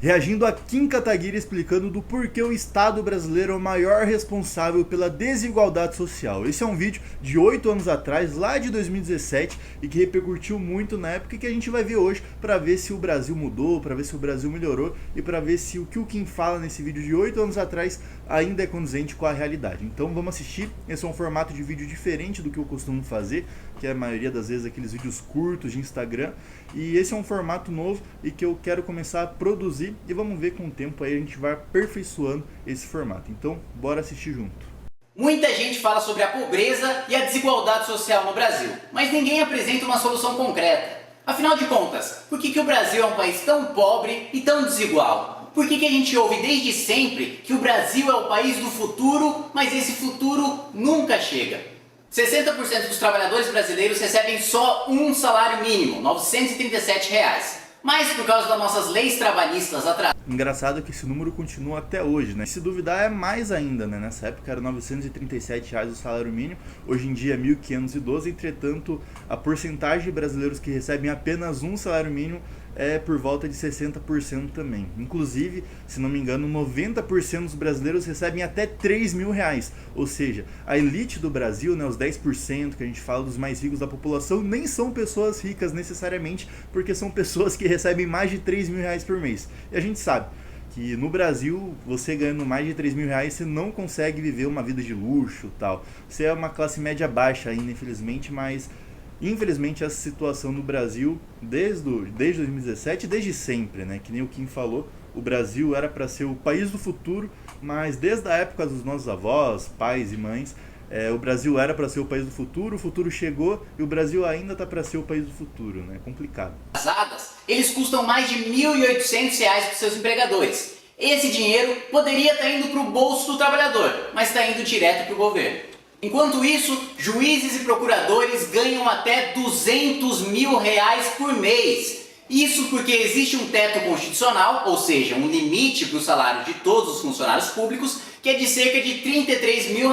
Reagindo a Kim Kataguiri explicando do porquê o Estado brasileiro é o maior responsável pela desigualdade social. Esse é um vídeo de 8 anos atrás, lá de 2017, e que repercutiu muito na época, que a gente vai ver hoje para ver se o Brasil mudou, para ver se o Brasil melhorou e para ver se o que o Kim fala nesse vídeo de 8 anos atrás ainda é condizente com a realidade. Então vamos assistir. Esse é um formato de vídeo diferente do que eu costumo fazer, que é a maioria das vezes aqueles vídeos curtos de Instagram, e esse é um formato novo e que eu quero começar a produzir, e vamos ver com o tempo aí a gente vai aperfeiçoando esse formato. Então bora assistir junto. Muita gente fala sobre a pobreza e a desigualdade social no Brasil, mas ninguém apresenta uma solução concreta. Afinal de contas, por que o Brasil é um país tão pobre e tão desigual? Por que a gente ouve desde sempre que o Brasil é o país do futuro, mas esse futuro nunca chega? 60% dos trabalhadores brasileiros recebem só um salário mínimo, R$ 937. Mas por causa das nossas leis trabalhistas atrasadas... Engraçado que esse número continua até hoje, né? Se duvidar é mais ainda, né? Nessa época era R$ 937 o salário mínimo, hoje em dia é 1.512, entretanto a porcentagem de brasileiros que recebem apenas um salário mínimo é por volta de 60% também. Inclusive, se não me engano, 90% dos brasileiros recebem até R$ 3.000. Ou seja, a elite do Brasil, né, os 10% que a gente fala dos mais ricos da população, nem são pessoas ricas necessariamente, porque são pessoas que recebem mais de R$ 3.000 por mês. E a gente sabe que no Brasil, você ganhando mais de R$ 3.000, você não consegue viver uma vida de luxo, tal. Você é uma classe média baixa ainda, infelizmente, mas... Infelizmente essa situação no Brasil, desde 2017, desde sempre, né? Que nem o Kim falou, o Brasil era para ser o país do futuro, mas desde a época dos nossos avós, pais e mães, o Brasil era para ser o país do futuro, o futuro chegou e o Brasil ainda está para ser o país do futuro, né? É complicado. Eles custam mais de R$ 1.800 para os seus empregadores. Esse dinheiro poderia estar indo para o bolso do trabalhador, mas está indo direto para o governo. Enquanto isso, juízes e procuradores ganham até R$ 200 mil por mês. Isso porque existe um teto constitucional, ou seja, um limite para o salário de todos os funcionários públicos, que é de cerca de R$ 33 mil.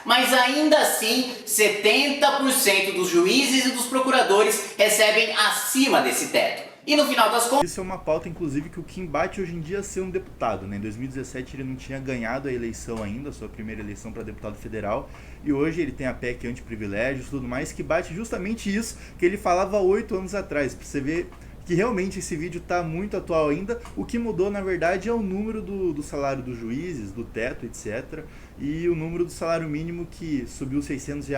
Mas ainda assim, 70% dos juízes e dos procuradores recebem acima desse teto. E no final das contas... Isso é uma pauta, inclusive, que o Kim bate hoje em dia a ser um deputado, né? Em 2017 ele não tinha ganhado a eleição ainda, a sua primeira eleição para deputado federal, e hoje ele tem a PEC anti-privilégios e tudo mais, que bate justamente isso que ele falava 8 anos atrás, pra você ver que realmente esse vídeo está muito atual ainda. O que mudou, na verdade, é o número do salário dos juízes, do teto, etc. E o número do salário mínimo, que subiu R$ 600,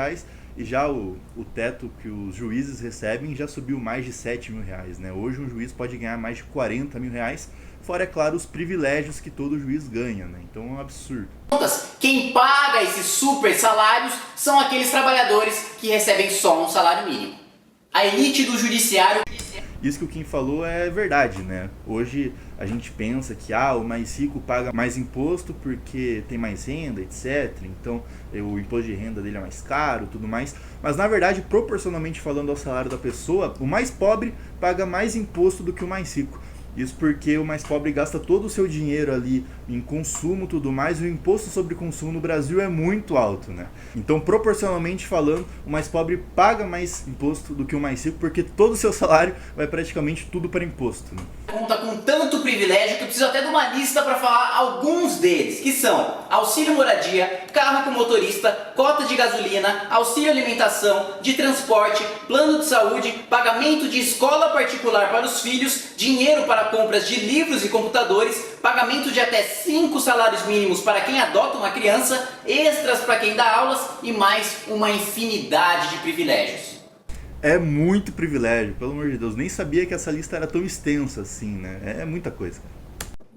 e já o teto que os juízes recebem já subiu mais de R$ 7 mil, né? Hoje um juiz pode ganhar mais de R$ 40 mil, fora, é claro, os privilégios que todo juiz ganha, né? Então é um absurdo. Quem paga esses super salários são aqueles trabalhadores que recebem só um salário mínimo. A elite do judiciário... Isso que o Kim falou é verdade, né? Hoje a gente pensa que o mais rico paga mais imposto porque tem mais renda, etc. Então o imposto de renda dele é mais caro, tudo mais. Mas na verdade, proporcionalmente falando ao salário da pessoa, o mais pobre paga mais imposto do que o mais rico. Isso porque o mais pobre gasta todo o seu dinheiro ali em consumo e tudo mais, e o imposto sobre consumo no Brasil é muito alto, né? Então, proporcionalmente falando, o mais pobre paga mais imposto do que o mais rico, porque todo o seu salário vai praticamente tudo para imposto, né? Conta com tanto privilégio que eu preciso até de uma lista para falar alguns deles, que são auxílio moradia, carro com motorista, cota de gasolina, auxílio alimentação, de transporte, plano de saúde, pagamento de escola particular para os filhos, dinheiro para compras de livros e computadores, pagamento de até 5 salários mínimos para quem adota uma criança, extras para quem dá aulas e mais uma infinidade de privilégios. É muito privilégio, pelo amor de Deus. Nem sabia que essa lista era tão extensa assim, né? É muita coisa.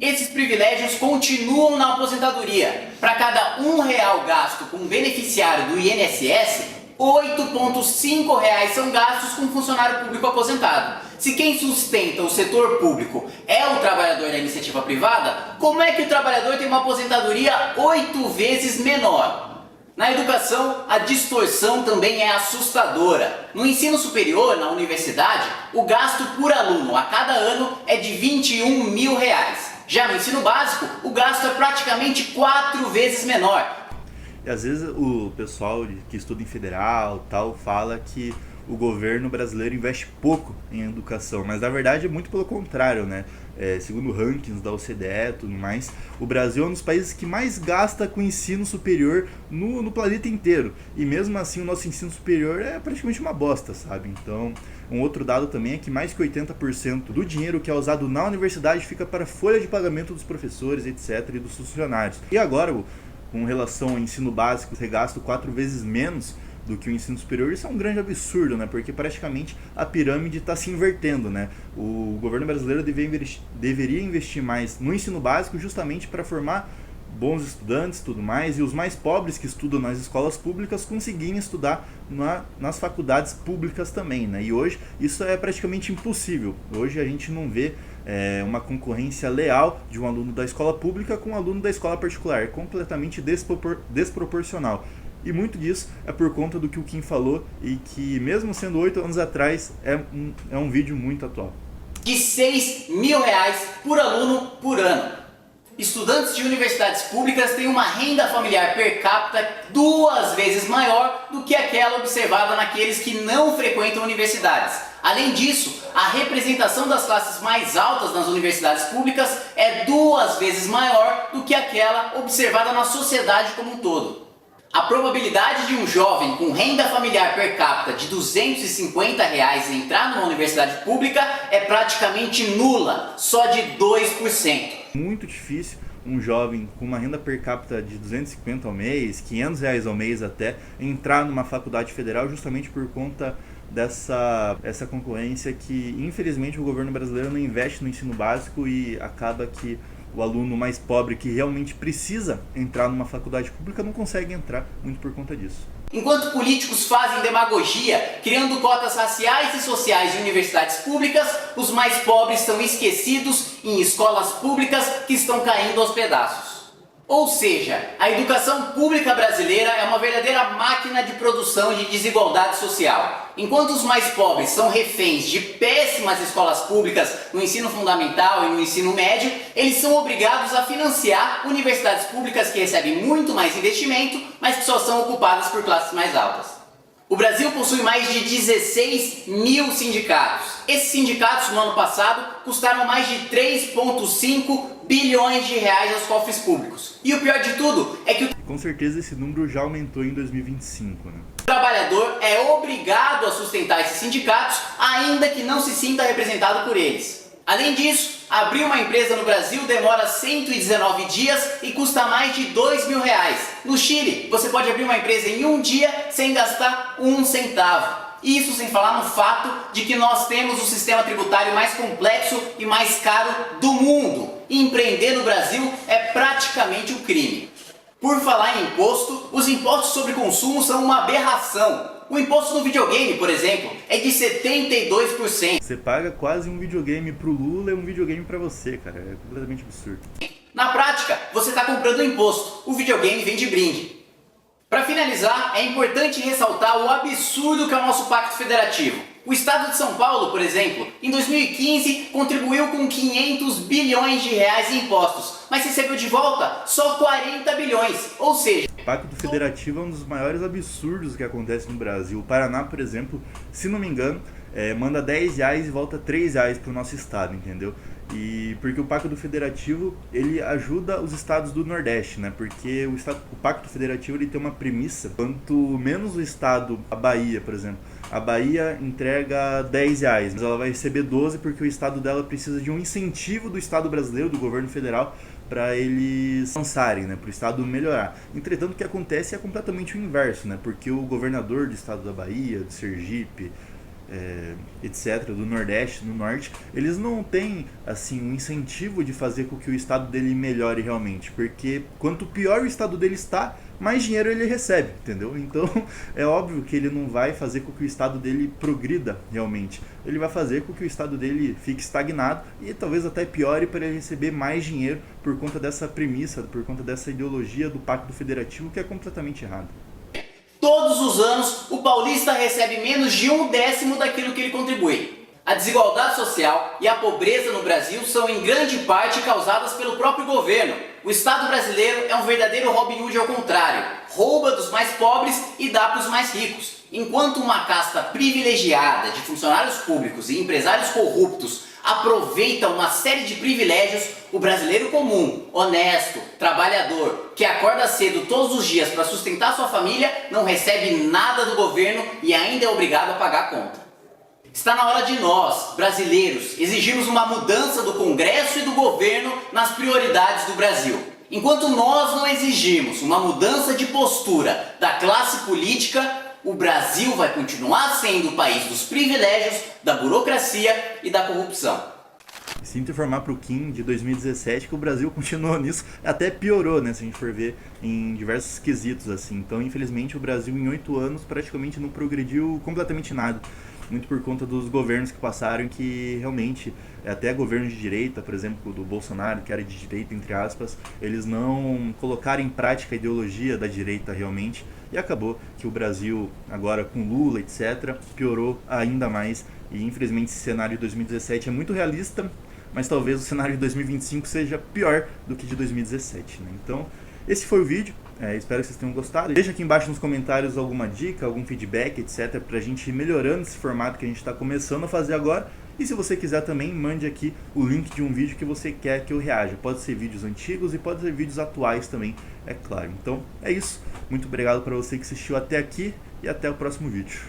Esses privilégios continuam na aposentadoria. Para cada R$ 1 gasto com um beneficiário do INSS, R$ 8,5 são gastos com um funcionário público aposentado. Se quem sustenta o setor público é o trabalhador da iniciativa privada, como é que o trabalhador tem uma aposentadoria 8 vezes menor? Na educação, a distorção também é assustadora. No ensino superior, na universidade, o gasto por aluno a cada ano é de R$ 21 mil. Já no ensino básico, o gasto é praticamente 4 vezes menor. E às vezes o pessoal que estuda em federal tal fala que o governo brasileiro investe pouco em educação, mas na verdade é muito pelo contrário, né? Segundo rankings da OCDE e tudo mais, o Brasil é um dos países que mais gasta com ensino superior no planeta inteiro. E mesmo assim o nosso ensino superior é praticamente uma bosta, sabe? Então, um outro dado também é que mais que 80% do dinheiro que é usado na universidade fica para a folha de pagamento dos professores, etc., e dos funcionários. E agora, com relação ao ensino básico, ser gasto 4 vezes menos do que o ensino superior, isso é um grande absurdo, né? Porque praticamente a pirâmide está se invertendo, né? O governo brasileiro deveria investir mais no ensino básico justamente para formar bons estudantes e tudo mais, e os mais pobres que estudam nas escolas públicas conseguirem estudar nas faculdades públicas também, né? E hoje isso é praticamente impossível. Hoje a gente não vê uma concorrência leal de um aluno da escola pública com um aluno da escola particular. É completamente desproporcional. E muito disso é por conta do que o Kim falou e que, mesmo sendo 8 anos atrás, é um vídeo muito atual. De R$6.000 por aluno por ano. Estudantes de universidades públicas têm uma renda familiar per capita 2 vezes maior do que aquela observada naqueles que não frequentam universidades. Além disso, a representação das classes mais altas nas universidades públicas é 2 vezes maior do que aquela observada na sociedade como um todo. A probabilidade de um jovem com renda familiar per capita de R$250 entrar numa universidade pública é praticamente nula, só de 2%. Muito difícil um jovem com uma renda per capita de 250 ao mês, R$500 ao mês até, entrar numa faculdade federal justamente por conta dessa concorrência que, infelizmente, o governo brasileiro não investe no ensino básico e acaba que o aluno mais pobre que realmente precisa entrar numa faculdade pública não consegue entrar, muito por conta disso. Enquanto políticos fazem demagogia, criando cotas raciais e sociais em universidades públicas, os mais pobres são esquecidos em escolas públicas que estão caindo aos pedaços. Ou seja, a educação pública brasileira é uma verdadeira máquina de produção de desigualdade social. Enquanto os mais pobres são reféns de péssimas escolas públicas no ensino fundamental e no ensino médio, eles são obrigados a financiar universidades públicas que recebem muito mais investimento, mas que só são ocupadas por classes mais altas. O Brasil possui mais de 16.000 sindicatos. Esses sindicatos, no ano passado, custaram mais de 3,5 bilhões de reais aos cofres públicos. E o pior de tudo é que com certeza esse número já aumentou em 2025, né? O trabalhador é obrigado a sustentar esses sindicatos, ainda que não se sinta representado por eles. Além disso, abrir uma empresa no Brasil demora 119 dias e custa mais de R$2.000. No Chile, você pode abrir uma empresa em um dia sem gastar 1 centavo. Isso sem falar no fato de que nós temos o sistema tributário mais complexo e mais caro do mundo. E empreender no Brasil é praticamente um crime. Por falar em imposto, os impostos sobre consumo são uma aberração. O imposto no videogame, por exemplo, é de 72%. Você paga quase um videogame pro Lula e um videogame pra você, cara. É completamente absurdo. Na prática, você está comprando imposto. O videogame vem de brinde. Para finalizar, é importante ressaltar o absurdo que é o nosso Pacto Federativo. O Estado de São Paulo, por exemplo, em 2015 contribuiu com 500 bilhões de reais em impostos, mas recebeu de volta só 40 bilhões, ou seja... O Pacto Federativo é um dos maiores absurdos que acontece no Brasil. O Paraná, por exemplo, se não me engano, manda R$10 e volta R$3 para o nosso estado, entendeu? E porque o Pacto Federativo ele ajuda os estados do Nordeste, né? Porque o Pacto Federativo ele tem uma premissa: quanto menos o estado, a Bahia, por exemplo, a Bahia entrega R$10, mas ela vai receber 12 porque o estado dela precisa de um incentivo do Estado brasileiro, do governo federal, para eles avançarem, né? Para o estado melhorar. Entretanto, o que acontece é completamente o inverso, né? Porque o governador do estado da Bahia, do Sergipe, etc., do Nordeste, do Norte, eles não têm assim um incentivo de fazer com que o estado dele melhore realmente, porque quanto pior o estado dele está, mais dinheiro ele recebe, entendeu? Então é óbvio que ele não vai fazer com que o estado dele progrida realmente, ele vai fazer com que o estado dele fique estagnado e talvez até piore para ele receber mais dinheiro por conta dessa premissa, por conta dessa ideologia do Pacto Federativo que é completamente errada. Todos os anos, o paulista recebe menos de 1/10 daquilo que ele contribui. A desigualdade social e a pobreza no Brasil são em grande parte causadas pelo próprio governo. O Estado brasileiro é um verdadeiro Robin Hood ao contrário. Rouba dos mais pobres e dá para os mais ricos. Enquanto uma casta privilegiada de funcionários públicos e empresários corruptos aproveita uma série de privilégios, o brasileiro comum, honesto, trabalhador, que acorda cedo todos os dias para sustentar sua família, não recebe nada do governo e ainda é obrigado a pagar a conta. Está na hora de nós, brasileiros, exigirmos uma mudança do Congresso e do governo nas prioridades do Brasil. Enquanto nós não exigirmos uma mudança de postura da classe política, o Brasil vai continuar sendo o país dos privilégios, da burocracia e da corrupção. Sinto informar para o Kim de 2017 que o Brasil continuou nisso, até piorou, né, se a gente for ver em diversos quesitos, assim. Então, infelizmente, o Brasil em 8 anos praticamente não progrediu completamente nada. Muito por conta dos governos que passaram, que realmente, até governos de direita, por exemplo, do Bolsonaro, que era de direita, entre aspas, eles não colocaram em prática a ideologia da direita realmente, e acabou que o Brasil, agora com Lula, etc., piorou ainda mais, e infelizmente esse cenário de 2017 é muito realista, mas talvez o cenário de 2025 seja pior do que de 2017, né? Então, esse foi o vídeo. Espero que vocês tenham gostado. Deixa aqui embaixo nos comentários alguma dica, algum feedback, etc, pra gente ir melhorando esse formato que a gente está começando a fazer agora. E se você quiser também, mande aqui o link de um vídeo que você quer que eu reaja. Pode ser vídeos antigos e pode ser vídeos atuais também, é claro. Então é isso. Muito obrigado para você que assistiu até aqui e até o próximo vídeo.